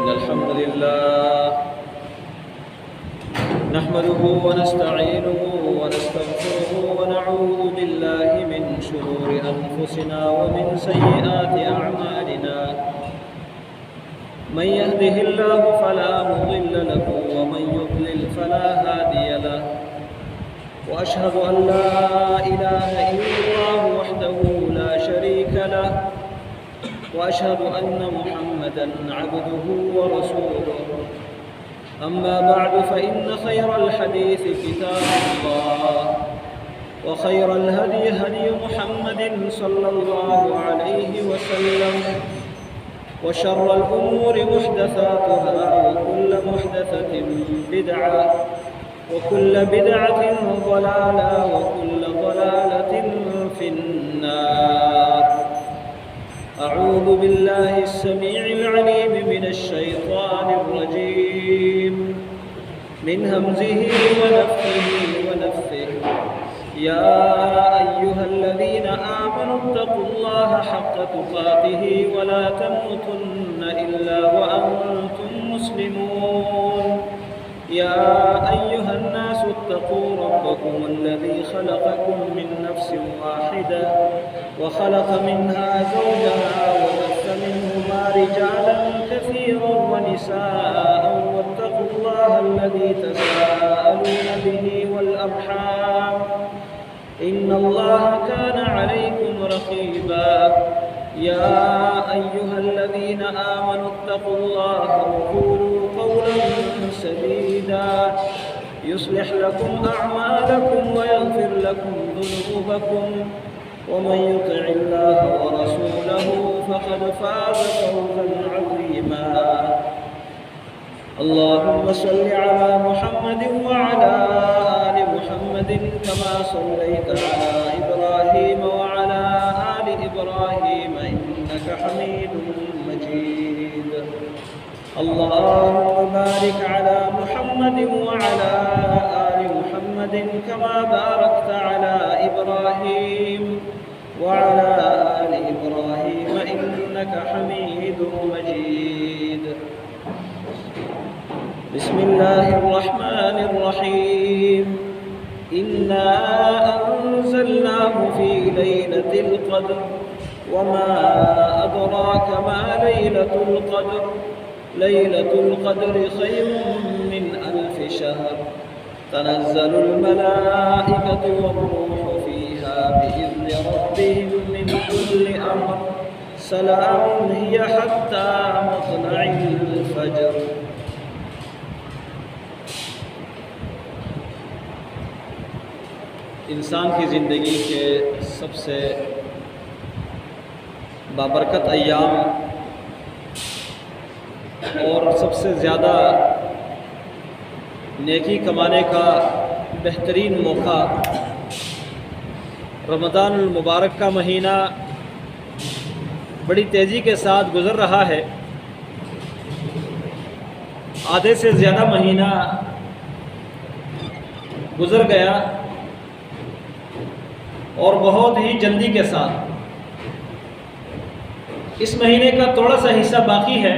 إن الحمد لله نحمده ونستعينه ونستغفره ونعوذ بالله من شرور أنفسنا ومن سيئات أعمالنا من يهده الله فلا مضل له ومن يضلل فلا هادي له وأشهد أن لا إله إلا الله وحده لا شريك له وأشهد أن محمدًا عبده ورسوله أما بعد فإن خير الحديث كتاب الله وخير الهدي هدي محمد صلى الله عليه وسلم وشر الأمور محدثاتها وكل محدثة بدعة وكل بدعة ضلالة وكل ضلالة في النار. أعوذ بالله السميع العليم من الشيطان الرجيم من همزه ونفخه ونفثه. يا أيها الذين آمنوا اتقوا الله حق تقاته ولا تموتن إلا وأنتم مسلمون. يا أيها الناس اتقوا ربكم الذي خلقكم من نفس واحدة وخلق منها زوجها وبث منهما رجالا كثيرا ونساء واتقوا الله الذي تساءلون به والأرحام إن الله كان عليكم رقيبا. يا أيها الذين آمنوا اتقوا الله وقولوا قولا سديدا يصلح لكم أعمالكم ويغفر لكم ذنوبكم ومن يطع الله ورسوله فقد فاز فوزا عظيما. اللهم صل على محمد وعلى آل محمد كما صليت على إبراهيم وعلى آل إبراهيم إنك حميد مجيد. اللهم بارك على محمد وعلى آل محمد كما باركت على إبراهيم وعلى آل إبراهيم إنك حميد مجيد. بسم الله الرحمن الرحيم. إنا أنزلناه في ليلة القدر وما أدراك ما ليلة القدر. ليلة القدر خير من 1000 شهر. تنزل الملائكة والروح فيها بإذن ربهم من كل أمر. سلام هي حتى مطلع الفجر. انسان کی زندگی کے سب سے بابرکت ایام اور سب سے زیادہ نیکی کمانے کا بہترین موقع رمضان المبارک کا مہینہ بڑی تیزی کے ساتھ گزر رہا ہے. آدھے سے زیادہ مہینہ گزر گیا اور بہت ہی جلدی کے ساتھ. اس مہینے کا تھوڑا سا حصہ باقی ہے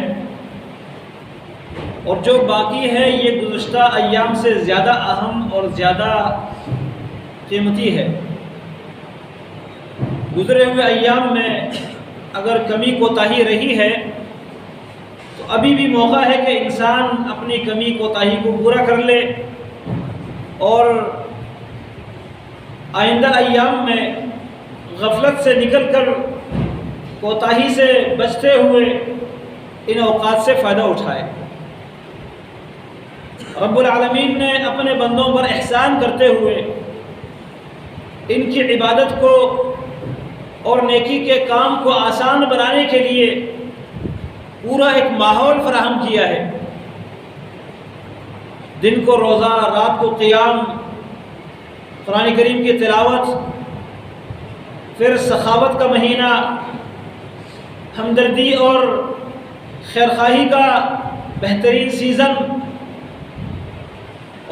اور جو باقی ہے یہ گزشتہ ایام سے زیادہ اہم اور زیادہ قیمتی ہے. گزرے ہوئے ایام میں اگر کمی کوتاہی رہی ہے تو ابھی بھی موقع ہے کہ انسان اپنی کمی کوتاہی کو پورا کر لے اور آئندہ ایام میں غفلت سے نکل کر کوتاہی سے بچتے ہوئے ان اوقات سے فائدہ اٹھائے. رب العالمین نے اپنے بندوں پر احسان کرتے ہوئے ان کی عبادت کو اور نیکی کے کام کو آسان بنانے کے لیے پورا ایک ماحول فراہم کیا ہے. دن کو روزہ، رات کو قیام، قرآن کریم کی تلاوت، پھر سخاوت کا مہینہ، ہمدردی اور خیرخواہی کا بہترین سیزن.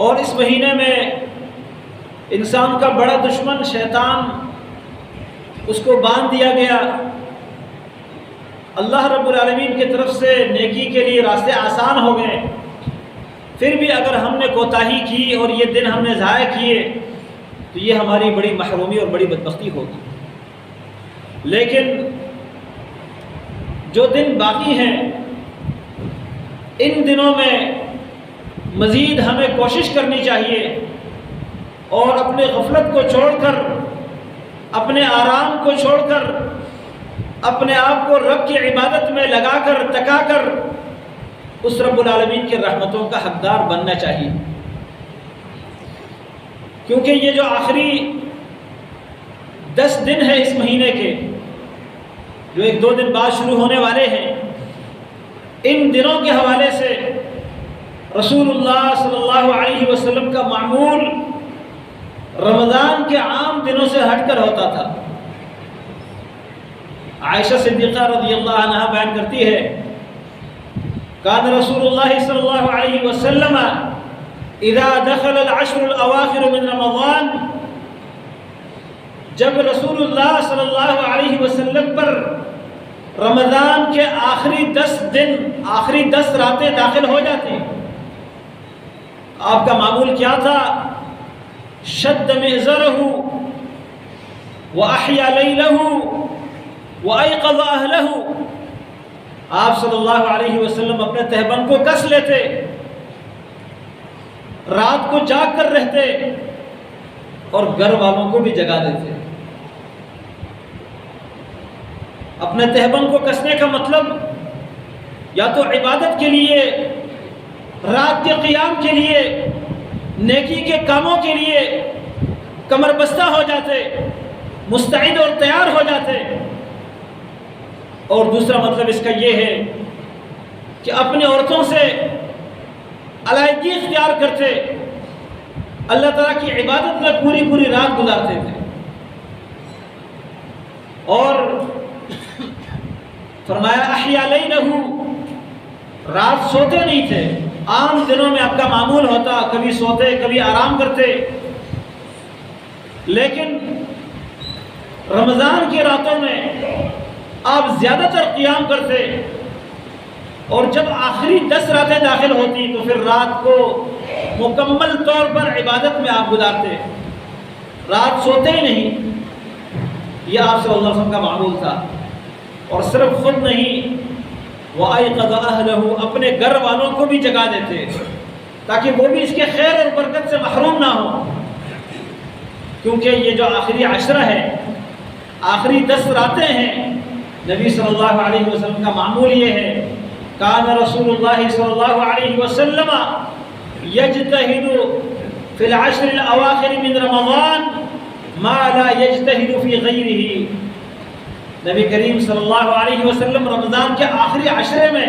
اور اس مہینے میں انسان کا بڑا دشمن شیطان اس کو باندھ دیا گیا اللہ رب العالمین کی طرف سے نیکی کے لیے راستے آسان ہو گئے، پھر بھی اگر ہم نے کوتاہی کی اور یہ دن ہم نے ضائع کیے تو یہ ہماری بڑی محرومی اور بڑی بدبختی ہوگی۔ لیکن جو دن باقی ہیں ان دنوں میں مزید ہمیں کوشش کرنی چاہیے اور اپنے غفلت کو چھوڑ کر، اپنے آرام کو چھوڑ کر، اپنے آپ کو رب کی عبادت میں لگا کر تکا کر اس رب العالمین کی رحمتوں کا حقدار بننا چاہیے، کیونکہ یہ جو آخری 10 دن ہے اس مہینے کے، جو 1-2 دن بعد شروع ہونے والے ہیں، ان دنوں کے حوالے سے رسول اللہ صلی اللہ علیہ وسلم کا معمول رمضان کے عام دنوں سے ہٹ کر ہوتا تھا۔ عائشہ صدیقہ رضی اللہ عنہا بیان کرتی ہے، کان رسول اللہ صلی اللہ علیہ وسلم اذا دخل العشر الاواخر من رمضان، جب رسول اللہ صلی اللہ علیہ وسلم پر رمضان کے آخری 10 دن، آخری 10 راتیں داخل ہو جاتی، آپ کا معمول کیا تھا؟ شد مئزرہ واحیا لیلہ وایقظ اہلہ، آپ صلی اللہ علیہ وسلم اپنے تہبند کو کس لیتے، رات کو جاگ کر رہتے اور گھر والوں کو بھی جگا دیتے۔ اپنے تہبند کو کسنے کا مطلب یا تو عبادت کے لیے، رات کے قیام کے لیے، نیکی کے کاموں کے لیے کمر بستہ ہو جاتے، مستعد اور تیار ہو جاتے، اور دوسرا مطلب اس کا یہ ہے کہ اپنی عورتوں سے علیحدگی اختیار کرتے، اللہ تعالیٰ کی عبادت میں پوری رات گزارتے تھے۔ اور فرمایا احیا لیلہ، رات سوتے نہیں تھے۔ عام دنوں میں آپ کا معمول ہوتا کبھی سوتے کبھی آرام کرتے، لیکن رمضان کی راتوں میں آپ زیادہ تر قیام کرتے، اور جب آخری 10 راتیں داخل ہوتی تو پھر رات کو مکمل طور پر عبادت میں آپ گزارتے، رات سوتے ہی نہیں۔ یہ آپ صلی اللہ علیہ وسلم کا معمول تھا، اور صرف خود نہیں، وَأَيْقَظَ أَهْلَهُ، اپنے گھر والوں کو بھی جگا دیتے تاکہ وہ بھی اس کے خیر اور برکت سے محروم نہ ہو، کیونکہ یہ جو آخری عشرہ ہے، آخری 10 راتیں ہیں، نبی صلی اللہ علیہ وسلم کا معمول یہ ہے، کان رسول اللہ صلی اللہ علیہ وسلم یجتہد فی العشر الاواخر من رمضان ما لا یجتہد فی غیرہ، نبی کریم صلی اللہ علیہ وسلم رمضان کے آخری عشرے میں،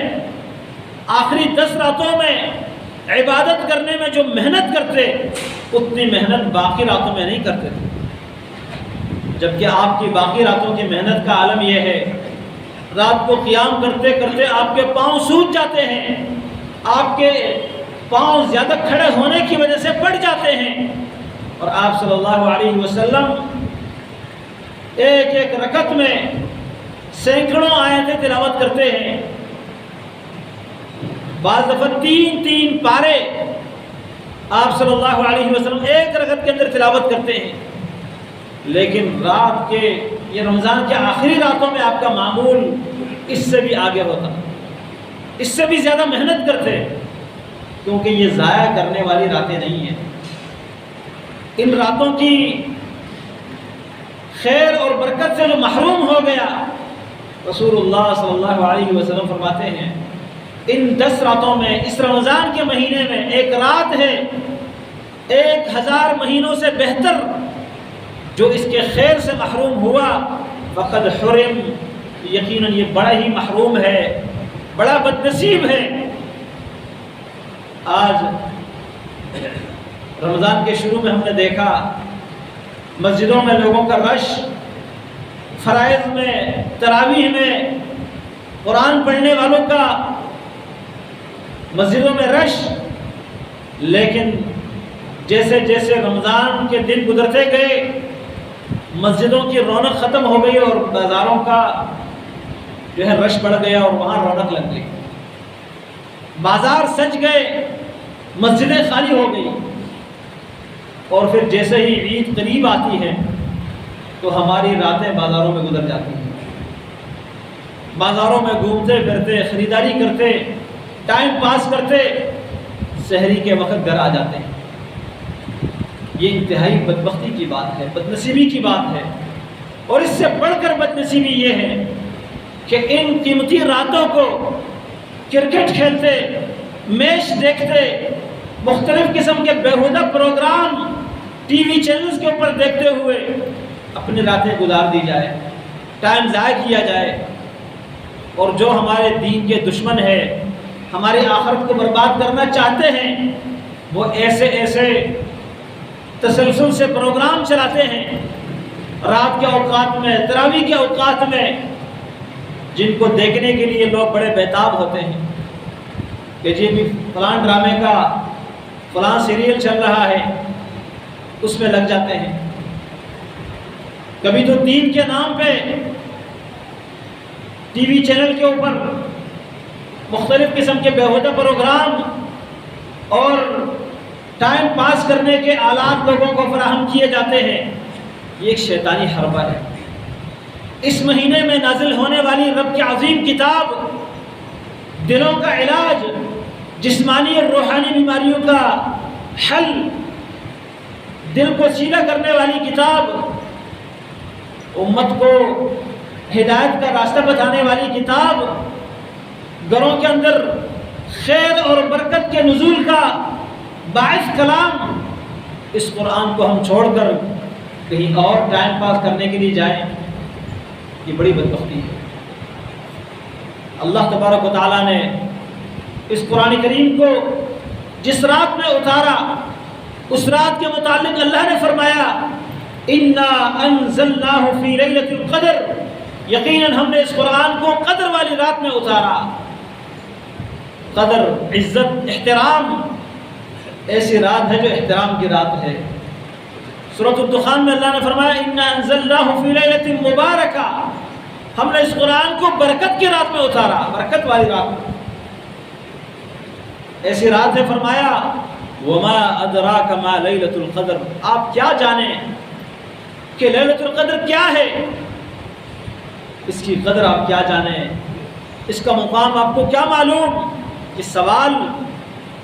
آخری 10 راتوں میں عبادت کرنے میں جو محنت کرتے، اتنی محنت باقی راتوں میں نہیں کرتے تھے، جبکہ آپ کی باقی راتوں کی محنت کا عالم یہ ہے، رات کو قیام کرتے کرتے آپ کے پاؤں سوج جاتے ہیں، آپ کے پاؤں زیادہ کھڑے ہونے کی وجہ سے پڑ جاتے ہیں، اور آپ صلی اللہ علیہ وسلم ایک رکعت میں سینکڑوں آیتیں تلاوت کرتے ہیں، بعض دفعہ 3 پارے آپ صلی اللہ علیہ وسلم ایک رکعت کے اندر تلاوت کرتے ہیں۔ لیکن رات کے یہ رمضان کے آخری راتوں میں آپ کا معمول اس سے بھی آگے ہوتا، اس سے بھی زیادہ محنت کرتے، کیونکہ یہ ضائع کرنے والی راتیں نہیں ہیں۔ ان راتوں کی خیر اور برکت سے جو محروم ہو گیا، رسول اللہ صلی اللہ علیہ وسلم فرماتے ہیں ان 10 راتوں میں، اس رمضان کے مہینے میں ایک رات ہے 1000 مہینوں سے بہتر، جو اس کے خیر سے محروم ہوا فقد حرم، یقیناً یہ بڑا ہی محروم ہے، بڑا بدنصیب ہے۔ آج رمضان کے شروع میں ہم نے دیکھا مسجدوں میں لوگوں کا رش، فرائض میں، تراویح میں، قرآن پڑھنے والوں کا مسجدوں میں رش، لیکن جیسے جیسے رمضان کے دن گزرتے گئے مسجدوں کی رونق ختم ہو گئی اور بازاروں کا جو ہے رش بڑھ گیا اور وہاں رونق لگ گئی، بازار سج گئے، مسجدیں خالی ہو گئی، اور پھر جیسے ہی عید قریب آتی ہے تو ہماری راتیں بازاروں میں گزر جاتی ہیں، بازاروں میں گھومتے پھرتے، خریداری کرتے، ٹائم پاس کرتے، سحری کے وقت گھر آ جاتے ہیں۔ یہ انتہائی بدبختی کی بات ہے، بدنصیبی کی بات ہے، اور اس سے بڑھ کر بدنصیبی یہ ہے کہ ان قیمتی راتوں کو کرکٹ کھیلتے، میچ دیکھتے، مختلف قسم کے بیہودہ پروگرام ٹی وی چینلز کے اوپر دیکھتے ہوئے اپنی راتیں گزار دی جائے، ٹائم ضائع کیا جائے، اور جو ہمارے دین کے دشمن ہے، ہماری آخرت کو برباد کرنا چاہتے ہیں، وہ ایسے ایسے تسلسل سے پروگرام چلاتے ہیں رات کے اوقات میں، تراویح کے اوقات میں، جن کو دیکھنے کے لیے لوگ بڑے بےتاب ہوتے ہیں کہ جی بھی فلاں ڈرامے کا فلاں سیریل چل رہا ہے، اس میں لگ جاتے ہیں۔ کبھی تو دین کے نام پہ ٹی وی چینل کے اوپر مختلف قسم کے بیہودہ پروگرام اور ٹائم پاس کرنے کے آلات لوگوں کو فراہم کیے جاتے ہیں۔ یہ ایک شیطانی حربہ ہے۔ اس مہینے میں نازل ہونے والی رب کی عظیم کتاب، دلوں کا علاج، جسمانی اور روحانی بیماریوں کا حل، دل کو سیدھا کرنے والی کتاب، امت کو ہدایت کا راستہ بتانے والی کتاب، گھروں کے اندر خیر اور برکت کے نزول کا باعث کلام، اس قرآن کو ہم چھوڑ کر کہیں اور ٹائم پاس کرنے کے لیے جائیں، یہ بڑی بدبختی ہے۔ اللہ تبارک و تعالیٰ نے اس قرآن کریم کو جس رات میں اتارا، اس رات کے متعلق اللہ نے فرمایا اِنَّا أَنزَلْنَاهُ فِي لَيْلَةِ الْقَدْرِ، یقیناً ہم نے اس قرآن کو قدر والی رات میں اتارا۔ قدر، عزت، احترام، ایسی رات ہے جو احترام کی رات ہے۔ سورۃ الدخان میں اللہ نے فرمایا اِنَّا أَنزَلْنَاهُ فِي لَيْلَةٍ مُبَارَكَةٍ، ہم نے اس قرآن کو برکت کی رات میں اتارا، برکت والی رات۔ ایسی رات ہے، فرمایا وَمَا أَدْرَاكَ مَا لَيْلَةُ الْقَدْرِ، آپ کیا جانیں کہ لیلۃ القدر کیا ہے، اس کی قدر آپ کیا جانیں، اس کا مقام آپ کو کیا معلوم؟ یہ سوال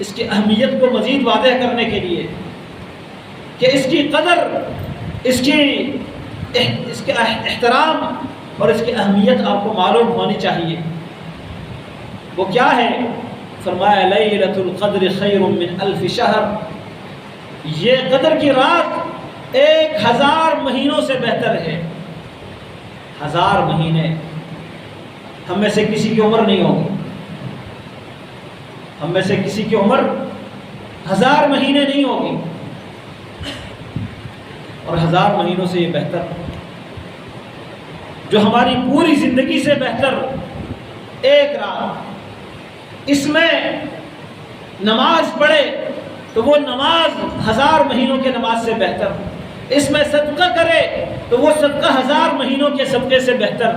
اس کی اہمیت کو مزید واضح کرنے کے لیے کہ اس کی قدر، اس کے احترام اور اس کی اہمیت آپ کو معلوم ہونی چاہیے۔ وہ کیا ہے؟ فرمایا لیلۃ القدر خیر من الف شہر، یہ قدر کی رات 1000 مہینوں سے بہتر ہے۔ 1000 مہینے، ہم میں سے کسی کی عمر نہیں ہوگی، ہم میں سے کسی کی عمر 1000 مہینے نہیں ہوگی، اور 1000 مہینوں سے یہ بہتر، جو ہماری پوری زندگی سے بہتر ایک رات، اس میں نماز پڑھے تو وہ نماز 1000 مہینوں کے نماز سے بہتر، اس میں صدقہ کرے تو وہ صدقہ 1000 مہینوں کے صدقے سے بہتر،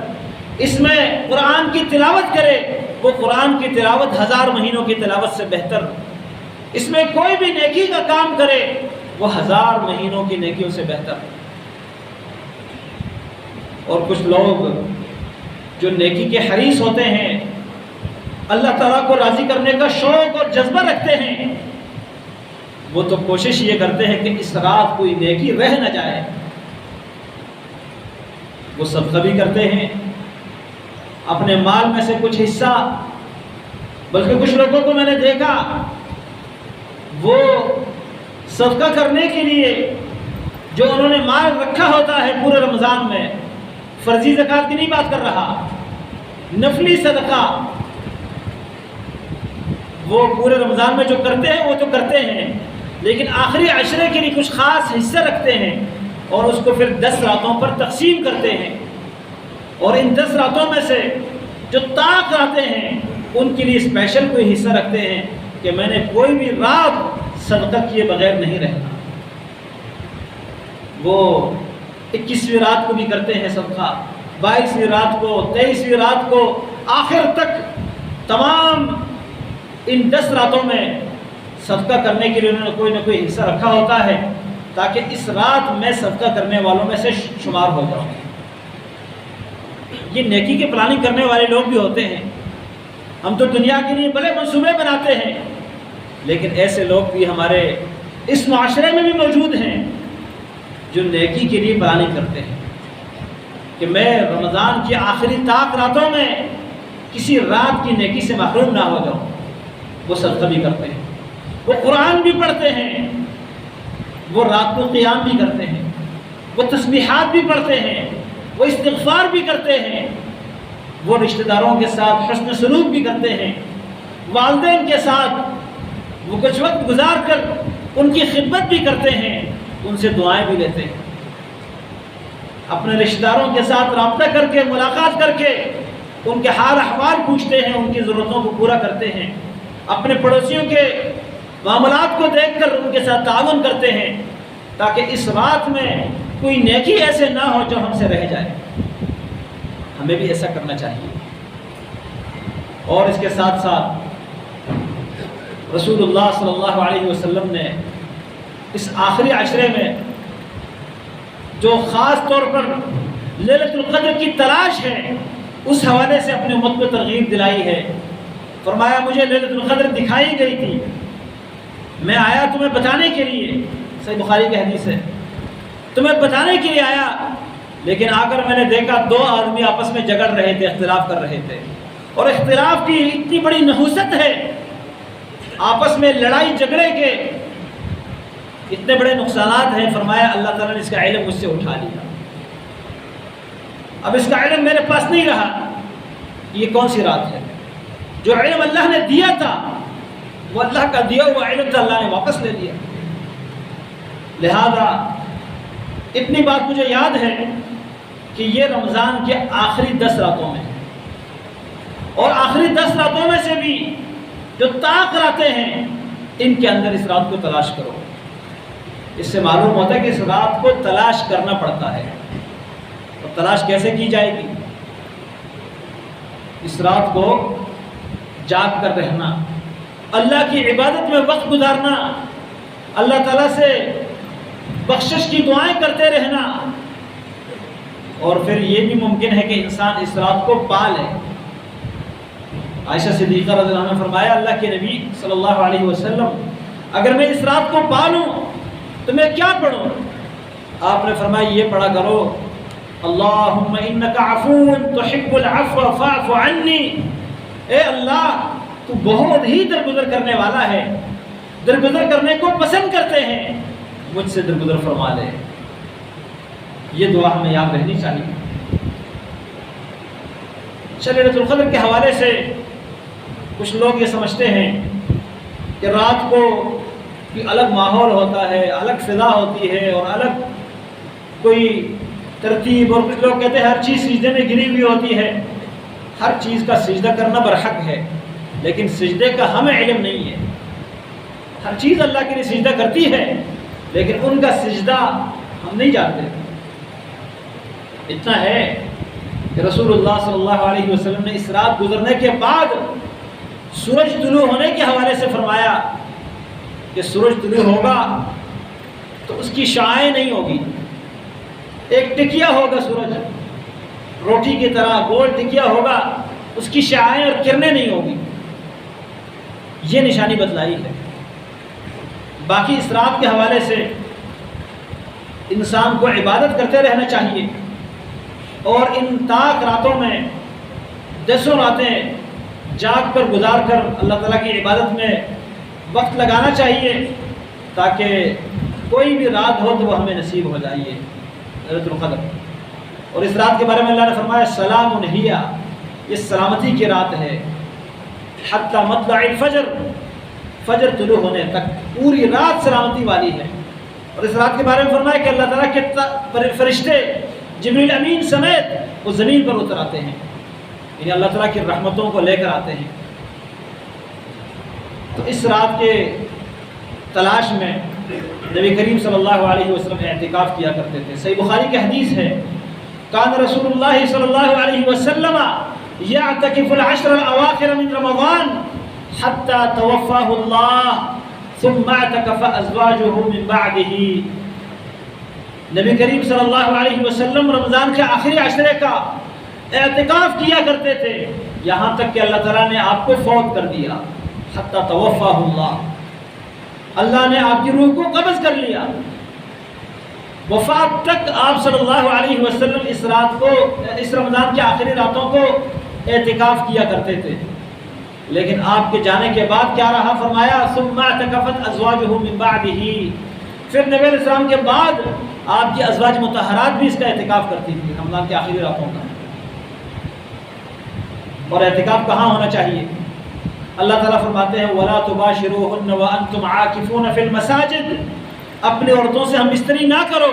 اس میں قرآن کی تلاوت کرے وہ قرآن کی تلاوت 1000 مہینوں کی تلاوت سے بہتر، اس میں کوئی بھی نیکی کا کام کرے وہ 1000 مہینوں کی نیکیوں سے بہتر۔ اور کچھ لوگ جو نیکی کے حریص ہوتے ہیں، اللہ تعالیٰ کو راضی کرنے کا شوق اور جذبہ رکھتے ہیں، وہ تو کوشش یہ کرتے ہیں کہ اس رات کوئی نیکی رہ نہ جائے، وہ صدقہ بھی کرتے ہیں اپنے مال میں سے کچھ حصہ، بلکہ کچھ لوگوں کو میں نے دیکھا وہ صدقہ کرنے کے لیے جو انہوں نے مال رکھا ہوتا ہے پورے رمضان میں، فرضی زکوٰۃ کی نہیں بات کر رہا، نفلی صدقہ وہ پورے رمضان میں جو کرتے ہیں وہ تو کرتے ہیں، لیکن آخری عشرے کے لیے کچھ خاص حصہ رکھتے ہیں اور اس کو پھر 10 راتوں پر تقسیم کرتے ہیں، اور ان 10 راتوں میں سے جو طاق آتے ہیں ان کے لیے اسپیشل کوئی حصہ رکھتے ہیں کہ میں نے کوئی بھی رات صدقہ کیے بغیر نہیں رہنا۔ وہ 21ویں رات کو بھی کرتے ہیں صدقہ، 22ویں رات کو، 23ویں رات کو، آخر تک تمام ان 10 راتوں میں صدقہ کرنے کے لیے انہوں نے کوئی نہ کوئی حصہ رکھا ہوتا ہے، تاکہ اس رات میں صدقہ کرنے والوں میں سے شمار ہو جاؤں۔ یہ نیکی کے پلاننگ کرنے والے لوگ بھی ہوتے ہیں۔ ہم تو دنیا کے لیے بڑے منصوبے بناتے ہیں، لیکن ایسے لوگ بھی ہمارے اس معاشرے میں بھی موجود ہیں جو نیکی کے لیے پلاننگ کرتے ہیں کہ میں رمضان کی آخری طاق راتوں میں کسی رات کی نیکی سے محروم نہ ہو جاؤں۔ وہ صدقہ بھی کرتے ہیں، وہ قرآن بھی پڑھتے ہیں، وہ رات کو قیام بھی کرتے ہیں، وہ تسبیحات بھی پڑھتے ہیں، وہ استغفار بھی کرتے ہیں، وہ رشتہ داروں کے ساتھ حسن سلوک بھی کرتے ہیں، والدین کے ساتھ وہ کچھ وقت گزار کر ان کی خدمت بھی کرتے ہیں، ان سے دعائیں بھی لیتے ہیں، اپنے رشتہ داروں کے ساتھ رابطہ کر کے، ملاقات کر کے ان کے حال احوال پوچھتے ہیں، ان کی ضرورتوں کو پورا کرتے ہیں، اپنے پڑوسیوں کے معاملات کو دیکھ کر ان کے ساتھ تعاون کرتے ہیں، تاکہ اس رات میں کوئی نیکی ایسے نہ ہو جو ہم سے رہ جائے۔ ہمیں بھی ایسا کرنا چاہیے۔ اور اس کے ساتھ ساتھ رسول اللہ صلی اللہ علیہ وسلم نے اس آخری عشرے میں جو خاص طور پر لیلۃ القدر کی تلاش ہے، اس حوالے سے اپنے امت کو ترغیب دلائی ہے۔ فرمایا مجھے لیلۃ القدر دکھائی گئی تھی، میں آیا تمہیں بتانے کے لیے، صحیح بخاری کی حدیث ہے، تمہیں بتانے کے لیے آیا، لیکن آ کر میں نے دیکھا 2 آدمی آپس میں جھگڑ رہے تھے، اختلاف کر رہے تھے، اور اختلاف کی اتنی بڑی نحوست ہے، آپس میں لڑائی جھگڑے کے اتنے بڑے نقصانات ہیں۔ فرمایا اللہ تعالیٰ نے اس کا علم مجھ سے اٹھا لیا، اب اس کا علم میرے پاس نہیں رہا۔ یہ کون سی رات ہے؟ جو علم اللہ نے دیا تھا، وہ اللہ کا دیا ہوا علم تھا، اللہ نے واپس لے لیا۔ لہذا اتنی بات مجھے یاد ہے کہ یہ رمضان کے آخری 10 راتوں میں، اور آخری 10 راتوں میں سے بھی جو طاق راتیں ہیں، ان کے اندر اس رات کو تلاش کرو۔ اس سے معلوم ہوتا ہے کہ اس رات کو تلاش کرنا پڑتا ہے۔ اور تلاش کیسے کی جائے گی؟ اس رات کو جاگ کر رہنا، اللہ کی عبادت میں وقت گزارنا، اللہ تعالیٰ سے بخشش کی دعائیں کرتے رہنا، اور پھر یہ بھی ممکن ہے کہ انسان اس رات کو پا لے۔ عائشہ صدیقہ رضی اللہ عنہ نے فرمایا اللہ کے نبی صلی اللہ علیہ وسلم اگر میں اس رات کو پا لوں تو میں کیا پڑھوں؟ آپ نے فرمایا یہ پڑھا کرو اللہم انک عفو تحب العفو فاعف عنی، اے اللہ تو بہت ہی درگزر کرنے والا ہے، درگزر کرنے کو پسند کرتے ہیں، مجھ سے درگزر فرما لے۔ یہ دعا ہمیں یاد رہنی چاہیے۔ لیلۃ القدر کے حوالے سے کچھ لوگ یہ سمجھتے ہیں کہ رات کو کوئی الگ ماحول ہوتا ہے، الگ فضا ہوتی ہے، اور الگ کوئی ترتیب، اور کچھ لوگ کہتے ہیں ہر چیز سجدے میں گری ہوئی ہوتی ہے۔ ہر چیز کا سجدہ کرنا برحق ہے، لیکن سجدے کا ہمیں علم نہیں ہے۔ ہر چیز اللہ کے لیے سجدہ کرتی ہے، لیکن ان کا سجدہ ہم نہیں جانتے۔ اتنا ہے کہ رسول اللہ صلی اللہ علیہ وسلم نے اس رات گزرنے کے بعد سورج طلوع ہونے کے حوالے سے فرمایا کہ سورج طلوع ہوگا تو اس کی شعاعیں نہیں ہوگی، ایک ٹکیا ہوگا، سورج روٹی کی طرح گول ٹکیا ہوگا، اس کی شعاعیں اور کرنیں نہیں ہوگی۔ یہ نشانی بتلائی ہے۔ باقی اس رات کے حوالے سے انسان کو عبادت کرتے رہنا چاہیے، اور ان طاق راتوں میں 10 راتیں جاگ کر گزار کر اللہ تعالیٰ کی عبادت میں وقت لگانا چاہیے، تاکہ کوئی بھی رات ہو تو وہ ہمیں نصیب ہو جائے لیلۃ القدر۔ اور اس رات کے بارے میں اللہ نے فرمایا سلام ہی، یہ سلامتی کی رات ہے، حتی مطلع الفجر، فجر طلوع ہونے تک پوری رات سلامتی والی ہے۔ اور اس رات کے بارے میں فرمایا کہ اللہ تعالیٰ کے فرشتے جبریل امین سمیت وہ زمین پر اتر آتے ہیں، یعنی اللہ تعالیٰ کی رحمتوں کو لے کر آتے ہیں۔ تو اس رات کے تلاش میں نبی کریم صلی اللہ علیہ وسلم اعتکاف کیا کرتے تھے۔ صحیح بخاری کی حدیث ہے کان رسول اللہ صلی اللہ علیہ وسلم یعتکف العشر الاواخر من رمضان حتی توفاہ اللہ ثم اعتکف ازواجہ من بعدہ. نبی کریم صلی اللہ علیہ وسلم رمضان کے آخری عشرے کا اعتکاف کیا کرتے تھے یہاں تک کہ اللہ تعالیٰ نے آپ کو فوت کر دیا. حتی توفاہ اللہ, اللہ نے آپ کی روح کو قبض کر لیا. وفات تک آپ صلی اللہ علیہ وسلم اس رمضان کی آخری راتوں کو اعتکاف کیا کرتے تھے. لیکن آپ کے جانے کے بعد کیا رہا؟ فرمایا ثم اعتکفت ازواجہ من بعدہ, پھر نبی علیہ السلام کے بعد آپ کی ازواج مطہرات بھی اس کا اعتکاف کرتی تھی رمضان کی آخری راتوں کا. اور اعتکاف کہاں ہونا چاہیے؟ اللہ تعالیٰ فرماتے ہیں وَلَا تُبَاشِرُوهُنَّ وَأَنْتُمْ عَاكِفُونَ فِي الْمَسَاجِدِ, اپنے عورتوں سے ہم بستری نہ کرو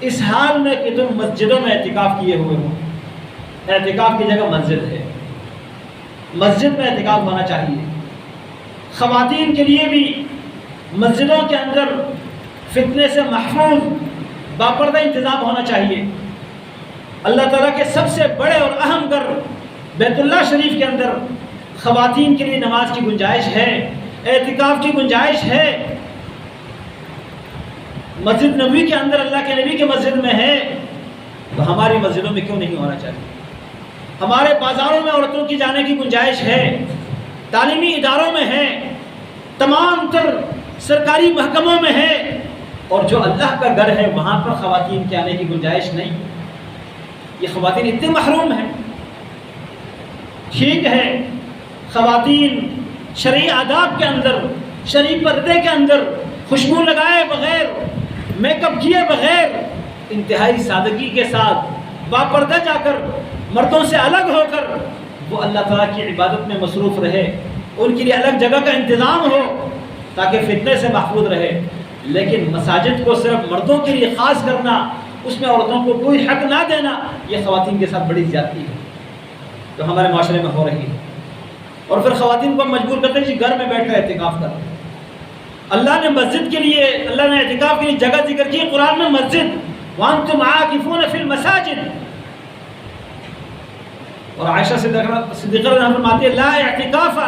اس حال میں کہ تم مسجدوں میں اعتکاف کیے ہوئے ہو. اعتکاف کی جگہ مسجد ہے, مسجد میں اعتکاف ہونا چاہیے. خواتین کے لیے بھی مسجدوں کے اندر فتنے سے محفوظ باپردہ انتظام ہونا چاہیے. اللہ تعالیٰ کے سب سے بڑے اور اہم گھر بیت اللہ شریف کے اندر خواتین کے لیے نماز کی گنجائش ہے, اعتکاف کی گنجائش ہے. مسجد نبوی کے اندر اللہ کے نبی کے مسجد میں ہے, تو ہماری مسجدوں میں کیوں نہیں ہونا چاہیے؟ ہمارے بازاروں میں عورتوں کی جانے کی گنجائش ہے, تعلیمی اداروں میں ہے, تمام تر سرکاری محکموں میں ہے, اور جو اللہ کا گھر ہے وہاں پر خواتین کے آنے کی گنجائش نہیں. یہ خواتین اتنے محروم ہیں. ٹھیک ہے خواتین شرعی آداب کے اندر, شرعی پردے کے اندر, خوشبو لگائے بغیر, میک اپ کیے بغیر, انتہائی سادگی کے ساتھ باپردہ جا کر مردوں سے الگ ہو کر وہ اللہ تعالیٰ کی عبادت میں مصروف رہے. ان کے لیے الگ جگہ کا انتظام ہو تاکہ فتنے سے محفوظ رہے. لیکن مساجد کو صرف مردوں کے لیے خاص کرنا, اس میں عورتوں کو کوئی حق نہ دینا, یہ خواتین کے ساتھ بڑی زیادتی ہے جو ہمارے معاشرے میں ہو رہی ہے. اور پھر خواتین کو مجبور کرتے ہیں کہ گھر میں بیٹھ کر اعتکاف کریں. اللہ نے مسجد کے لیے, اللہ نے اعتکاف کے لیے جگہ ذکر کی قرآن میں مسجد, وَأَنْتُمْ عَاكِفُونَ فِي الْمَسَاجِدِ. اور عائشہ صدیقہ رضی اللہ عنہا فرماتی ہے لَا اعتکاف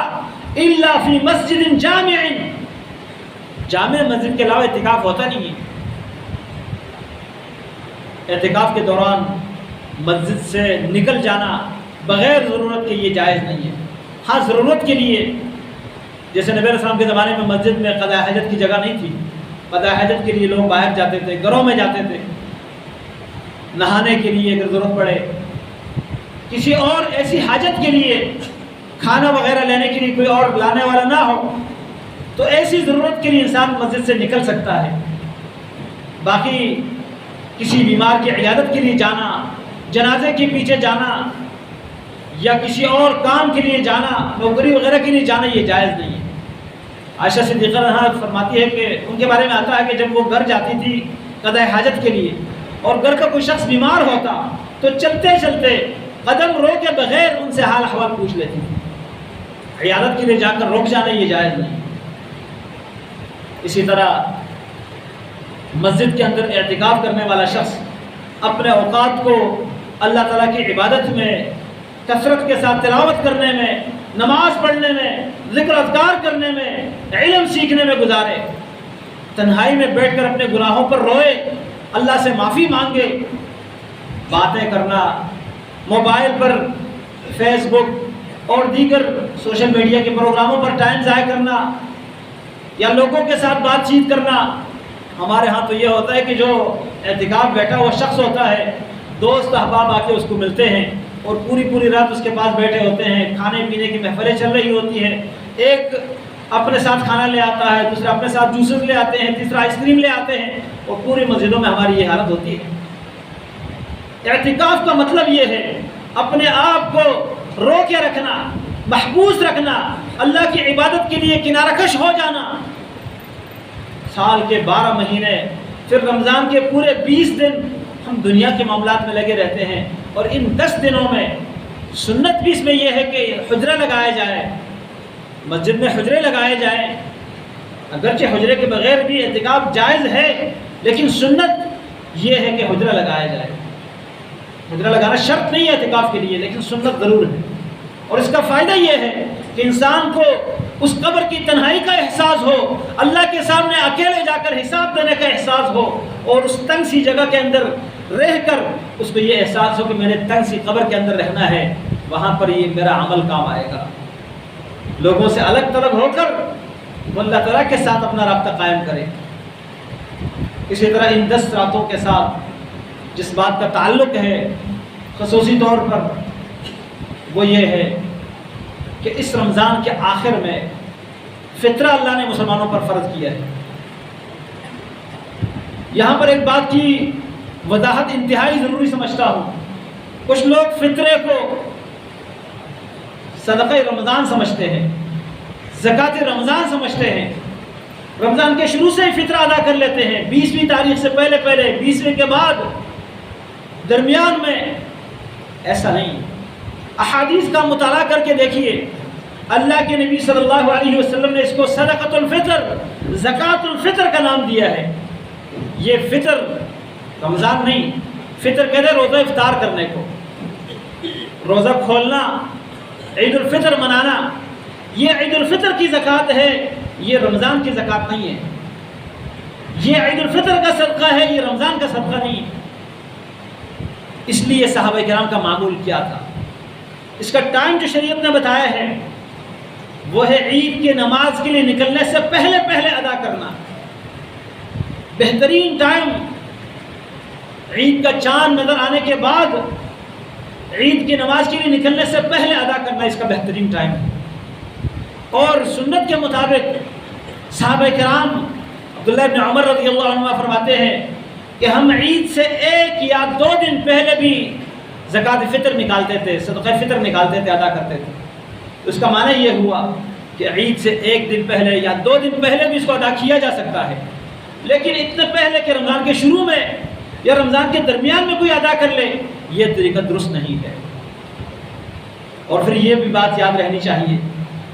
إِلَّا فِي مَسْجِدٍ جَامِعٍ, جامع مسجد کے علاوہ اعتکاف ہوتا نہیں ہے. اعتکاف کے دوران مسجد سے نکل جانا بغیر ضرورت کے یہ جائز نہیں ہے. ہاں ضرورت کے لیے, جیسے نبی علیہ السلام کے زمانے میں مسجد میں قضاء حاجت کی جگہ نہیں تھی, قضاء حاجت کے لیے لوگ باہر جاتے تھے, گھروں میں جاتے تھے, نہانے کے لیے اگر ضرورت پڑے, کسی اور ایسی حاجت کے لیے, کھانا وغیرہ لینے کے لیے کوئی اور لانے والا نہ ہو, تو ایسی ضرورت کے لیے انسان مسجد سے نکل سکتا ہے. باقی کسی بیمار کی عیادت کے لیے جانا, جنازے کے پیچھے جانا, یا کسی اور کام کے لیے جانا, نوکری وغیرہ کے لیے جانا, یہ جائز نہیں ہے. عائشہ صدیقہ رضی اللہ عنہا فرماتی ہے کہ ان کے بارے میں آتا ہے کہ جب وہ گھر جاتی تھی قضاء حاجت کے لیے اور گھر کا کوئی شخص بیمار ہوتا تو چلتے چلتے قدم روکے بغیر ان سے حال احوال پوچھ لیتی تھی. عیادت کے لیے جا کر رک جانا یہ جائز نہیں. اسی طرح مسجد کے اندر اعتکاف کرنے والا شخص اپنے اوقات کو اللہ تعالیٰ کی عبادت میں, کثرت کے ساتھ تلاوت کرنے میں, نماز پڑھنے میں, ذکر اذکار کرنے میں, علم سیکھنے میں گزارے. تنہائی میں بیٹھ کر اپنے گناہوں پر روئے, اللہ سے معافی مانگے. باتیں کرنا, موبائل پر فیس بک اور دیگر سوشل میڈیا کے پروگراموں پر ٹائم ضائع کرنا یا لوگوں کے ساتھ بات چیت کرنا. ہمارے ہاں تو یہ ہوتا ہے کہ جو اعتکاف بیٹھا ہوا شخص ہوتا ہے, دوست احباب آ کے اس کو ملتے ہیں اور پوری رات اس کے پاس بیٹھے ہوتے ہیں, کھانے پینے کی محفلیں چل رہی ہوتی ہیں. ایک اپنے ساتھ کھانا لے آتا ہے, دوسرا اپنے ساتھ جوسز لے آتے ہیں, تیسرا آئس کریم لے آتے ہیں, اور پوری مسجدوں میں ہماری یہ حالت ہوتی ہے. اعتکاف کا مطلب یہ ہے اپنے آپ کو رو کے رکھنا, محبوس رکھنا, اللہ کی عبادت کے لیے کنارہ کش ہو جانا. سال کے 12 مہینے, پھر رمضان کے پورے 20 دن ہم دنیا کے معاملات میں لگے رہتے ہیں, اور ان 10 دنوں میں سنت بھی اس میں یہ ہے کہ حجرہ لگایا جائے, مسجد میں حجرے لگائے جائیں. اگرچہ حجرے کے بغیر بھی اعتکاف جائز ہے, لیکن سنت یہ ہے کہ حجرہ لگایا جائے. حجرہ لگانا شرط نہیں ہے اعتکاف کے لیے، لیکن سنت ضرور ہے، اور اس کا فائدہ یہ ہے کہ انسان کو اس قبر کی تنہائی کا احساس ہو، اللہ کے سامنے اکیلے جا کر حساب دینے کا احساس ہو، اور اس تنگ سی جگہ کے اندر رہ کر اس کو یہ احساس ہو کہ میں نے تنگ سی قبر کے اندر رہنا ہے، وہاں پر یہ میرا عمل کام آئے گا۔ لوگوں سے الگ تلگ ہو کر وہ اللہ تعالیٰ کے ساتھ اپنا رابطہ قائم کرے۔ اسی طرح ان 10 راتوں کے ساتھ جس بات کا تعلق ہے خصوصی طور پر وہ یہ ہے کہ اس رمضان کے آخر میں فطرہ اللہ نے مسلمانوں پر فرض کیا ہے۔ یہاں پر ایک بات کی وضاحت انتہائی ضروری سمجھتا ہوں۔ کچھ لوگ فطرے کو صدقہ رمضان سمجھتے ہیں، زکوٰۃ رمضان سمجھتے ہیں، رمضان کے شروع سے ہی فطرہ ادا کر لیتے ہیں، 20ویں تاریخ سے پہلے 20ویں کے بعد، درمیان میں۔ ایسا نہیں۔ احادیث کا مطالعہ کر کے دیکھیے، اللہ کے نبی صلی اللہ علیہ وسلم نے اس کو صدقۃ الفطر، زکوٰۃ الفطر کا نام دیا ہے۔ یہ فطر رمضان نہیں، فطر کہتے ہیں روزہ افطار کرنے کو، روزہ کھولنا، عید الفطر منانا۔ یہ عید الفطر کی زکوٰۃ ہے، یہ رمضان کی زکوٰۃ نہیں ہے۔ یہ عید الفطر کا صدقہ ہے، یہ رمضان کا صدقہ نہیں ہے۔ اس لیے صحابہ کرام کا معمول کیا تھا؟ اس کا ٹائم جو شریعت نے بتایا ہے وہ ہے عید کی نماز کے لیے نکلنے سے پہلے ادا کرنا۔ بہترین ٹائم عید کا چاند نظر آنے کے بعد عید کی نماز کے لیے نکلنے سے پہلے ادا کرنا اس کا بہترین ٹائم ہے۔ اور سنت کے مطابق صحابہ کرام عبداللہ ابن عمر رضی اللہ عنہ فرماتے ہیں کہ ہم عید سے 1 یا 2 دن پہلے بھی زکوٰۃ فطر نکالتے تھے، صدقہ فطر نکالتے تھے، ادا کرتے تھے۔ اس کا معنی یہ ہوا کہ عید سے 1 دن پہلے یا 2 دن پہلے بھی اس کو ادا کیا جا سکتا ہے، لیکن اتنے پہلے کہ رمضان کے شروع میں یا رمضان کے درمیان میں کوئی ادا کر لے، یہ طریقہ درست نہیں ہے۔ اور پھر یہ بھی بات یاد رہنی چاہیے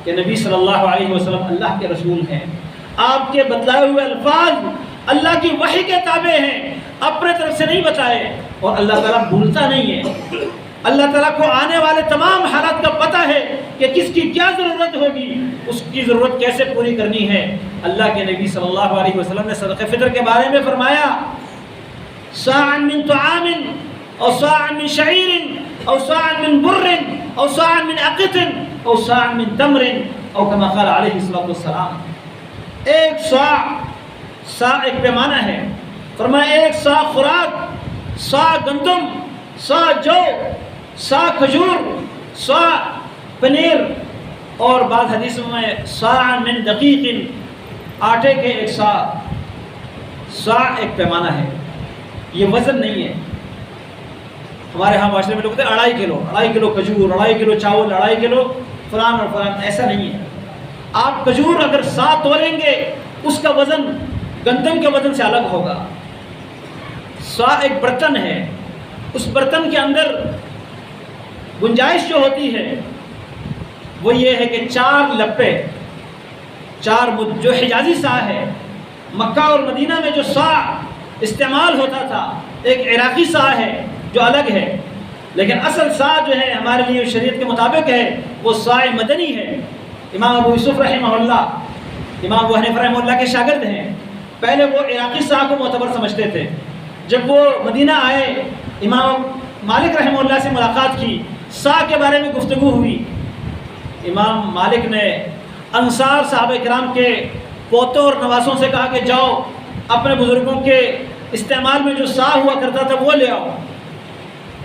کہ نبی صلی اللہ علیہ وسلم اللہ کے رسول ہیں، آپ کے بتلائے ہوئے الفاظ اللہ کی وحی کے تابع ہیں، اپنے طرف سے نہیں بتائے، اور اللہ تعالیٰ بھولتا نہیں ہے۔ اللہ تعالیٰ کو آنے والے تمام حالات کا پتہ ہے کہ کس کی کیا ضرورت ہوگی، اس کی ضرورت کیسے پوری کرنی ہے۔ اللہ کے نبی صلی اللہ علیہ وسلم نے صدقہ فطر کے بارے میں فرمایا، صاعا من طعام او صاعا من شعیر او صاعا من بر او صاعا من اقط او صاعا من تمر او کما قال علیہ الصلوۃ والسلام۔ 1 صاع ایک پیمانہ ہے، فرمایا 1 صاع خوراک، صاع گندم، صاع جو، صاع کھجور، صاع پنیر، اور بعض حدیثوں میں صاع من دقیق، آٹے کے 1 صاع۔ صاع ایک پیمانہ ہے، یہ وزن نہیں ہے۔ ہمارے ہاں معاشرے میں لوگ کہتے ہیں 2.5 کلو کھجور، 2.5 کلو چاول، 2.5 کلو فلان اور فلان۔ ایسا نہیں ہے۔ آپ کھجور اگر 100 تولیں گے اس کا وزن گندم کے وزن سے الگ ہوگا۔ صاع ایک برتن ہے، اس برتن کے اندر گنجائش جو ہوتی ہے وہ یہ ہے کہ 4 لپے، 4 مد، جو حجازی صاع ہے۔ مکہ اور مدینہ میں جو صاع استعمال ہوتا تھا ایک عراقی صاع ہے جو الگ ہے، لیکن اصل صاع جو ہے ہمارے لیے شریعت کے مطابق ہے وہ صاع مدنی ہے۔ امام ابو یوسف رحمہ اللہ، امام ابو حنیفہ رحمہ اللہ کے شاگرد ہیں۔ پہلے وہ عراقی صاع کو معتبر سمجھتے تھے، جب وہ مدینہ آئے امام مالک رحمہ اللہ سے ملاقات کی، صاع کے بارے میں گفتگو ہوئی۔ امام مالک نے انصار صحابہ کرام کے پوتوں اور نواسوں سے کہا کہ جاؤ اپنے بزرگوں کے استعمال میں جو صاع ہوا کرتا تھا وہ لے آؤ۔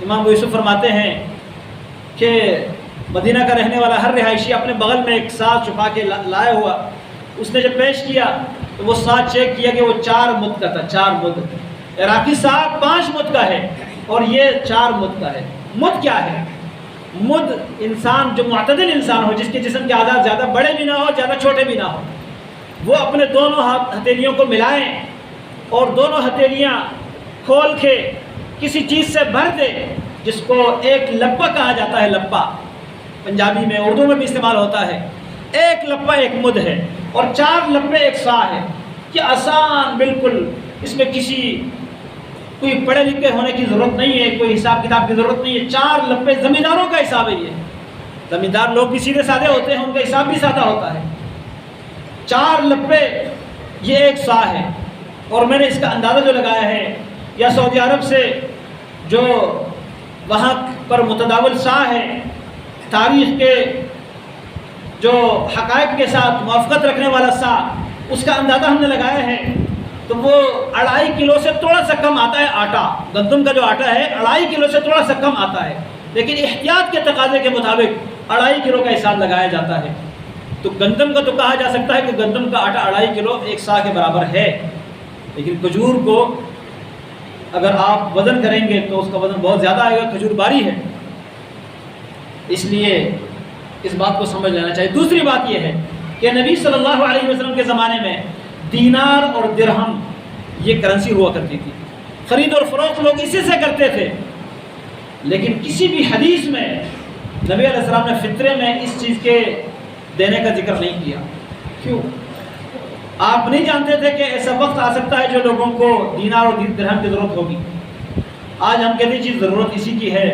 امام ابو یوسف فرماتے ہیں کہ مدینہ کا رہنے والا ہر رہائشی اپنے بغل میں 1 صاع چھپا کے لایا ہوا۔ اس نے جب پیش کیا تو وہ صاع چیک کیا کہ وہ 4 مد کا تھا، 4 مد۔ عراقی صاع 5 مد کا ہے اور یہ 4 مد کا ہے۔ مد کیا ہے؟ مد انسان جو معتدل انسان ہو، جس کے جسم کے اعضاء زیادہ بڑے بھی نہ ہو زیادہ چھوٹے بھی نہ ہو، وہ اپنے دونوں ہتھیلیوں کو ملائیں اور دونوں ہتھیلیاں کھول کے کسی چیز سے بھر دے، جس کو ایک لپا کہا جاتا ہے۔ لپا پنجابی میں، اردو میں بھی استعمال ہوتا ہے۔ 1 لپا 1 مد ہے اور 4 لپے 1 صاع ہے۔ یہ آسان، بالکل اس میں کسی کوئی پڑھے لکھے ہونے کی ضرورت نہیں ہے، کوئی حساب کتاب کی ضرورت نہیں ہے، 4 لپے زمینداروں کا حساب ہے۔ یہ زمیندار لوگ بھی سیدھے سادے ہوتے ہیں، ان کا حساب بھی سادہ ہوتا ہے۔ 4 لپے یہ 1 سا ہے، اور میں نے اس کا اندازہ جو لگایا ہے، یا سعودی عرب سے جو وہاں پر متداول سا ہے، تاریخ کے جو حقائق کے ساتھ موافقت رکھنے والا سا، اس کا اندازہ ہم نے لگایا ہے، تو وہ 2.5 کلو سے تھوڑا سا کم آتا ہے آٹا۔ گندم کا جو آٹا ہے 2.5 کلو سے تھوڑا سا کم آتا ہے، لیکن احتیاط کے تقاضے کے مطابق 2.5 کلو کا حساب لگایا جاتا ہے۔ تو گندم کا تو کہا جا سکتا ہے کہ گندم کا آٹا 2.5 کلو 1 سا کے برابر ہے، لیکن کھجور کو اگر آپ وزن کریں گے تو اس کا وزن بہت زیادہ آئے گا، کھجور باری ہے، اس لیے اس بات کو سمجھ لینا چاہیے۔ دوسری بات یہ ہے کہ نبی صلی اللہ علیہ وسلم کے زمانے میں دینار اور درہم یہ کرنسی ہوا کرتی تھی، خرید اور فروخت لوگ اسی سے کرتے تھے، لیکن کسی بھی حدیث میں نبی علیہ السلام نے فطرے میں اس چیز کے دینے کا ذکر نہیں کیا۔ کیوں؟ آپ نہیں جانتے تھے کہ ایسا وقت آ سکتا ہے جو لوگوں کو دینار اور درہم کی ضرورت ہوگی۔ آج ہم کہتے ہیں چیز ضرورت اسی کی ہے،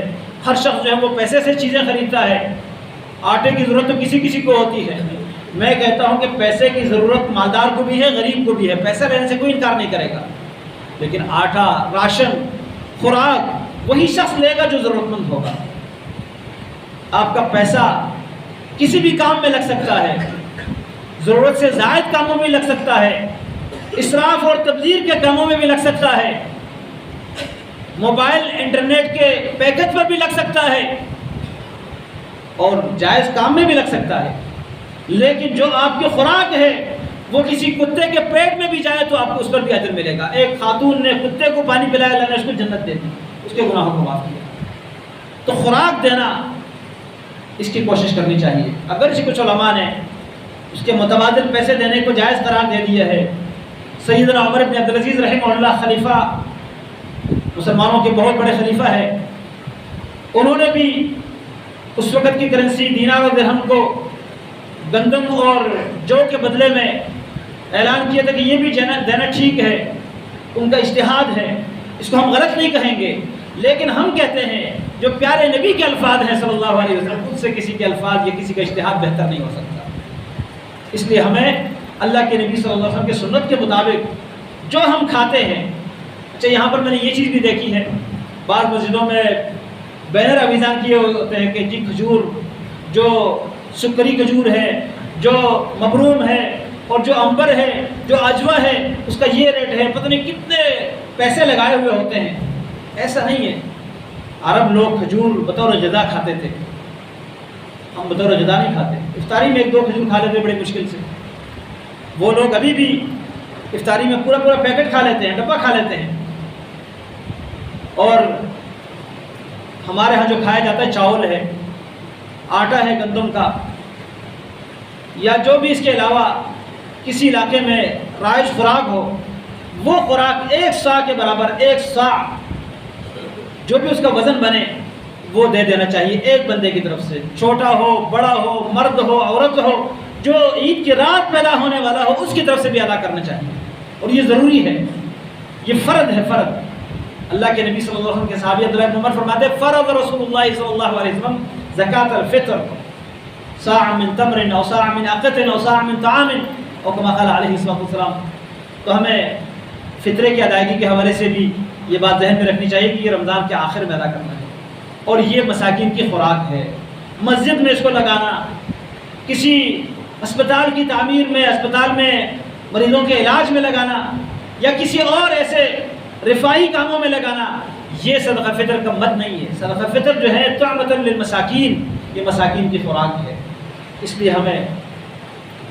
ہر شخص جو ہے وہ پیسے سے چیزیں خریدتا ہے، آٹے کی ضرورت تو کسی کسی کو ہوتی ہے۔ میں کہتا ہوں کہ پیسے کی ضرورت مالدار کو بھی ہے، غریب کو بھی ہے، پیسہ لینے سے کوئی انکار نہیں کرے گا، لیکن آٹا، راشن، خوراک وہی شخص لے گا جو ضرورت مند ہوگا۔ آپ کا پیسہ کسی بھی کام میں لگ سکتا ہے، ضرورت سے زائد کاموں میں لگ سکتا ہے، اسراف اور تبذیر کے کاموں میں بھی لگ سکتا ہے، موبائل انٹرنیٹ کے پیکج پر بھی لگ سکتا ہے، اور جائز کام میں بھی لگ سکتا ہے، لیکن جو آپ کی خوراک ہے وہ کسی کتے کے پیٹ میں بھی جائے تو آپ کو اس پر بھی اجر ملے گا۔ ایک خاتون نے کتے کو پانی پلایا، اللہ نے اس کو جنت دے دی، اس کے گناہوں کو معاف کیا۔ تو خوراک دینا اس کی کوشش کرنی چاہیے۔ اگرچہ کچھ علماء نے اس کے متبادل پیسے دینے کو جائز قرار دے دیا ہے۔ سیدنا عمر بن عبدالعزیز رحمہ اللہ، خلیفہ، مسلمانوں کے بہت بڑے خلیفہ ہے، انہوں نے بھی اس وقت کی کرنسی دینار اور درہم کو گندم اور جو کے بدلے میں اعلان کیا تھا کہ یہ بھی دینا ٹھیک ہے، ان کا اجتہاد ہے، اس کو ہم غلط نہیں کہیں گے، لیکن ہم کہتے ہیں جو پیارے نبی کے الفاظ ہیں صلی اللہ علیہ وسلم، خود سے کسی کے الفاظ یا کسی کا اجتہاد بہتر نہیں ہو سکتا۔ اس لیے ہمیں اللہ کے نبی صلی اللہ علیہ وسلم کی سنت کے مطابق جو ہم کھاتے ہیں، اچھا یہاں پر میں نے یہ چیز بھی دیکھی ہے، بعض مسجدوں میں بینر آویزان کیے ہوتے ہیں کہ جی کھجور جو سکری کھجور ہے، جو مبروم ہے، اور جو امبر ہے، جو عجوہ ہے، اس کا یہ ریٹ ہے، پتہ نہیں کتنے پیسے لگائے ہوئے ہوتے ہیں۔ ایسا نہیں ہے۔ عرب لوگ کھجور بطور جزا کھاتے تھے، ہم بطور جزا نہیں کھاتے۔ افطاری میں 1-2 کھجور کھا لیتے بڑی مشکل سے، وہ لوگ ابھی بھی افطاری میں پورا پیکٹ کھا لیتے ہیں، ڈبہ کھا لیتے ہیں۔ اور ہمارے ہاں جو کھایا جاتا ہے چاول ہے، آٹا ہے گندم کا، یا جو بھی اس کے علاوہ کسی علاقے میں رائج خوراک ہو، وہ خوراک 1 سا کے برابر، 1 سا جو بھی اس کا وزن بنے وہ دے دینا چاہیے ایک بندے کی طرف سے، چھوٹا ہو، بڑا ہو، مرد ہو، عورت ہو، جو عید کی رات پیدا ہونے والا ہو اس کی طرف سے بھی ادا کرنا چاہیے، اور یہ ضروری ہے، یہ فرض ہے، فرض۔ اللہ کے نبی صلی اللہ علیہ وسلم کے صحابی عبداللہ بن عمر فرماتے ہیں فرض رسول اللہ صلی اللہ علیہ وسلم زکاۃ الفطر صاع من تمر او صاع من عقت او صاع من طعام او کما قال علیہ السلام۔ تو ہمیں فطرے کی ادائیگی کے حوالے سے بھی یہ بات ذہن میں رکھنی چاہیے کہ یہ رمضان کے آخر میں ادا کرنا ہے، اور یہ مساکین کی خوراک ہے۔ مسجد میں اس کو لگانا، کسی اسپتال کی تعمیر میں، اسپتال میں مریضوں کے علاج میں لگانا، یا کسی اور ایسے رفاہی کاموں میں لگانا، یہ صدقہ فطر کا مد نہیں ہے۔ صدقہ فطر جو ہے طعمۃ للمساکین، یہ مساکین کی خوراک ہے۔ اس لیے ہمیں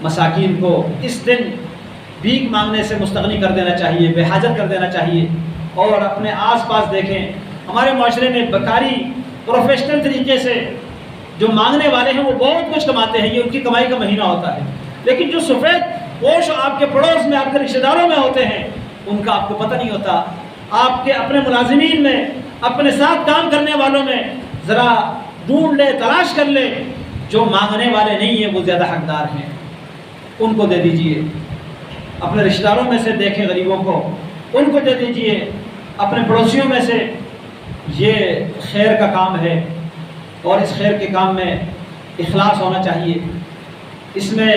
مساکین کو اس دن بھیک مانگنے سے مستغنی کر دینا چاہیے، بے حاجت کر دینا چاہیے، اور اپنے آس پاس دیکھیں ہمارے معاشرے میں بکاری پروفیشنل طریقے سے جو مانگنے والے ہیں وہ بہت کچھ کماتے ہیں، یہ ان کی کمائی کا مہینہ ہوتا ہے، لیکن جو سفید پوش آپ کے پڑوس میں، آپ کے رشتہ داروں میں ہوتے ہیں، ان کا آپ کو پتہ نہیں ہوتا۔ آپ کے اپنے ملازمین میں، اپنے ساتھ کام کرنے والوں میں ذرا ڈھونڈ لے، تلاش کر لے، جو مانگنے والے نہیں ہیں وہ زیادہ حقدار ہیں، ان کو دے دیجئے۔ اپنے رشتہ داروں میں سے دیکھیں غریبوں کو، ان کو دے دیجئے۔ اپنے پڑوسیوں میں سے، یہ خیر کا کام ہے، اور اس خیر کے کام میں اخلاص ہونا چاہیے، اس میں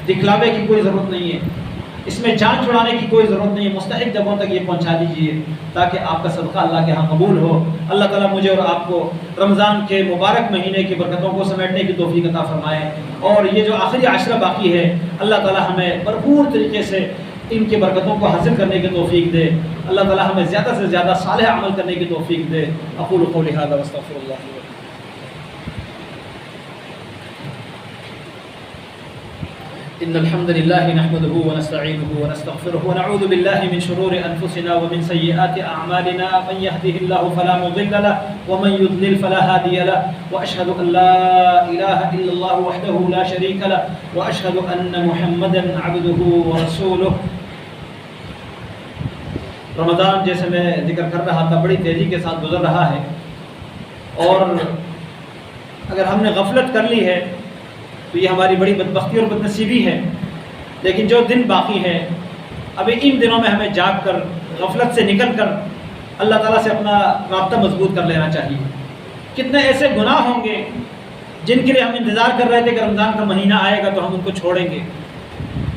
دکھلاوے کی کوئی ضرورت نہیں ہے، اس میں جان چھڑانے کی کوئی ضرورت نہیں ہے، مستحق جگہوں تک یہ پہنچا دیجیے تاکہ آپ کا صدقہ اللہ کے ہاں قبول ہو۔ اللہ تعالیٰ مجھے اور آپ کو رمضان کے مبارک مہینے کی برکتوں کو سمیٹنے کی توفیق عطا فرمائے، اور یہ جو آخری عشرہ باقی ہے اللہ تعالیٰ ہمیں بھرپور طریقے سے ان کی برکتوں کو حاصل کرنے کی توفیق دے، اللہ تعالیٰ ہمیں زیادہ سے زیادہ صالح عمل کرنے کی توفیق دے۔ اقول قولی ھذا واستغفر اللہ لي ولکم۔ إن الحمد لله نحمده ونستعينه ونستغفره ونعوذ بالله من شرور أنفسنا ومن سيئات أعمالنا، من يهده الله فلا مضل له ومن يضلل فلا هادي له، وأشهد أن لا إله إلا الله وحده لا شريك له، وأشهد أن محمدا عبده ورسوله۔ رمضان جیسے میں ذکر کر رہا تھا بڑی تیزی کے ساتھ گزر رہا ہے، اور اگر ہم نے غفلت کر لی ہے تو یہ ہماری بڑی بدبختی اور بدنصیبی ہے، لیکن جو دن باقی ہے ابھی ان دنوں میں ہمیں جاگ کر غفلت سے نکل کر اللہ تعالیٰ سے اپنا رابطہ مضبوط کر لینا چاہیے۔ کتنے ایسے گناہ ہوں گے جن کے لیے ہم انتظار کر رہے تھے کہ رمضان کا مہینہ آئے گا تو ہم ان کو چھوڑیں گے،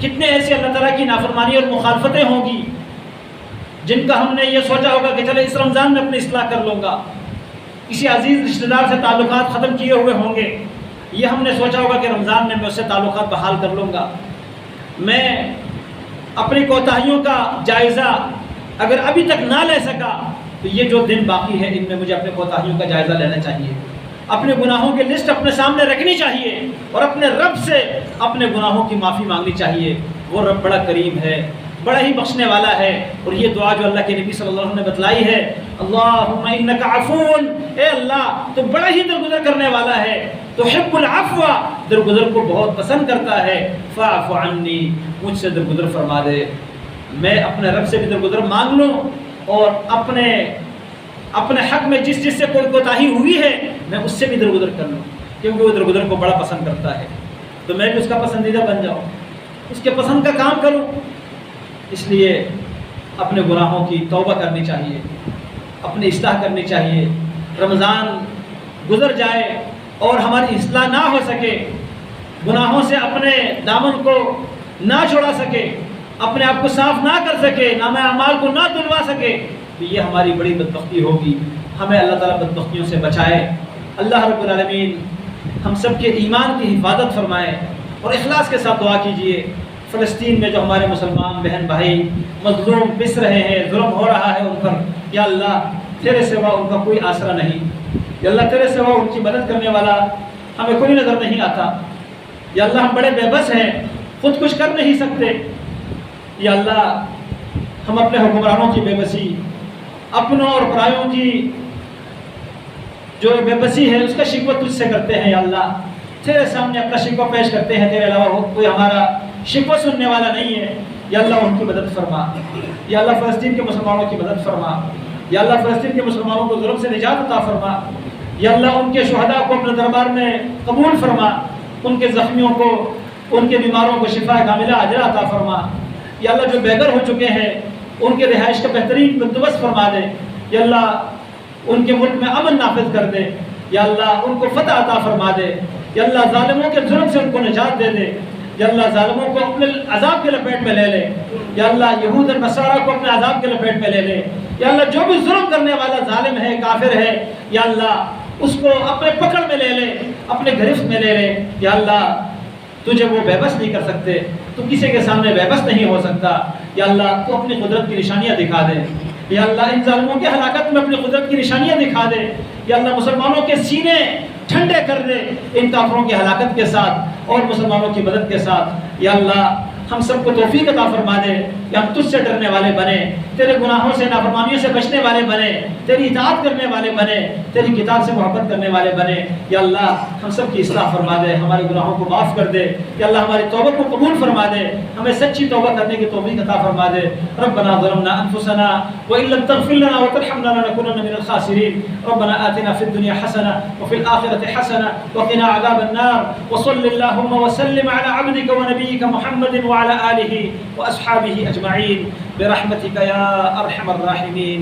کتنے ایسے اللہ تعالیٰ کی نافرمانی اور مخالفتیں ہوں گی جن کا ہم نے یہ سوچا ہوگا کہ چلے اس رمضان میں اپنی اصلاح کر لوں گا، کسی عزیز رشتہ دار سے تعلقات ختم کیے ہوئے ہوں گے، یہ ہم نے سوچا ہوگا کہ رمضان میں اس سے تعلقات بحال کر لوں گا۔ میں اپنی کوتاہیوں کا جائزہ اگر ابھی تک نہ لے سکا تو یہ جو دن باقی ہے ان میں مجھے اپنے کوتاہیوں کا جائزہ لینا چاہیے، اپنے گناہوں کی لسٹ اپنے سامنے رکھنی چاہیے، اور اپنے رب سے اپنے گناہوں کی معافی مانگنی چاہیے۔ وہ رب بڑا کریم ہے، بڑا ہی بخشنے والا ہے، اور یہ دعا جو اللہ کے نبی صلی اللہ علیہ وسلم نے بتلائی ہے، اللہم انک عفو، اے اللہ تو بڑا ہی درگزر کرنے والا ہے، تحب العفو، درگزر کو بہت پسند کرتا ہے، فاعف عنی، مجھ سے درگزر فرما دے۔ میں اپنے رب سے بھی درگزر مانگ لوں، اور اپنے حق میں جس سے کوئی کوتاہی ہوئی ہے میں اس سے بھی درگزر کر لوں، کیونکہ وہ درگزر کو بڑا پسند کرتا ہے، تو میں بھی اس کا پسندیدہ بن جاؤں، اس کے پسند کا کام کروں۔ اس لیے اپنے گناہوں کی توبہ کرنی چاہیے، اپنی اصلاح کرنی چاہیے۔ رمضان گزر جائے اور ہماری اصلاح نہ ہو سکے، گناہوں سے اپنے دامن کو نہ چھڑا سکے، اپنے آپ کو صاف نہ کر سکے، نامہ اعمال کو نہ دلوا سکے، تو یہ ہماری بڑی بدبختی ہوگی۔ ہمیں اللہ تعالیٰ بدبختیوں سے بچائے۔ اللہ رب العالمین ہم سب کے ایمان کی حفاظت فرمائے، اور اخلاص کے ساتھ دعا کیجیے۔ فلسطین میں جو ہمارے مسلمان بہن بھائی مظلوم پس رہے ہیں، ظلم ہو رہا ہے ان پر، یا اللہ تیرے سوا ان کا کوئی آسرا نہیں، یا اللہ تیرے سوا ان کی مدد کرنے والا ہمیں کوئی نظر نہیں آتا، یا اللہ ہم بڑے بے بس ہیں، خود کچھ کر نہیں سکتے، یا اللہ ہم اپنے حکمرانوں کی بے بسی، اپنوں اور پرایوں کی جو بے بسی ہے اس کا شکوہ تجھ سے کرتے ہیں، یا اللہ تیرے سامنے اپنا شکوہ پیش کرتے ہیں، تیرے علاوہ کوئی ہمارا شکوہ سننے والا نہیں ہے۔ یا اللہ ان کی مدد فرما، یا اللہ فلسطین کے مسلمانوں کی مدد فرما، یا اللہ فلسطین کے مسلمانوں کو ظلم سے نجات عطا فرما، یا اللہ ان کے شہداء کو اپنے دربار میں قبول فرما، ان کے زخمیوں کو، ان کے بیماروں کو شفا کاملہ عاجلہ عطا فرما، یا اللہ جو بے گھر ہو چکے ہیں ان کے رہائش کا بہترین بندوبست فرما دے، یا اللہ ان کے ملک میں امن نافذ کر دے، یا اللہ ان کو فتح عطا فرما دے، یا اللہ ظالموں کے ظلم سے ان کو نجات دے دے، یا اللہ ظالموں کو اپنے عذاب کے لپیٹ میں لے لے، یا اللہ یہود اور نصارہ کو اپنے عذاب کے لپیٹ میں لے لے، یا اللہ جو بھی ظلم کرنے والا ظالم ہے، کافر ہے، یا اللہ اس کو اپنے پکڑ میں لے لے، اپنے گرفت میں لے لے، یا اللہ تجھے وہ بے بس نہیں کر سکتے، تو کسی کے سامنے بے بس نہیں ہو سکتا، یا اللہ تو اپنی قدرت کی نشانیاں دکھا دے، یا اللہ ان ظالموں کے ہلاکت میں اپنی قدرت کی نشانیاں دکھا دے، یا اللہ مسلمانوں کے سینے ٹھنڈے کر دے ان کافروں کی ہلاکت کے ساتھ اور مسلمانوں کی مدد کے ساتھ، یا اللہ ہم سب کو توفیق عطا فرما دے کہ ہم تجھ سے ڈرنے والے بنے، تیرے گناہوں سے نافرمانیوں سے بچنے والے بنے، تیری اطاعت کرنے والے بنے، تیری کتاب سے محبت کرنے والے بنے، یا اللہ ہم سب کی اصلاح فرما دے، ہمارے گناہوں کو معاف کر دے، یا اللہ ہماری توبہ کو قبول فرما دے، ہمیں سچی توبہ کرنے کی توفیق عطا فرما دے۔ ربنا ظلمنا انفسنا وان لم تغفر لنا وترحمنا لنكونن من الخاسرين، ربنا آتنا في الدنيا حسنة وفي الآخرة حسنة وقنا عذاب النار، وصل اللهم وسلم على عبدك ونبيك محمد وعلى آله وأصحابه أجمعين برحمتك يا أرحم الراحمين۔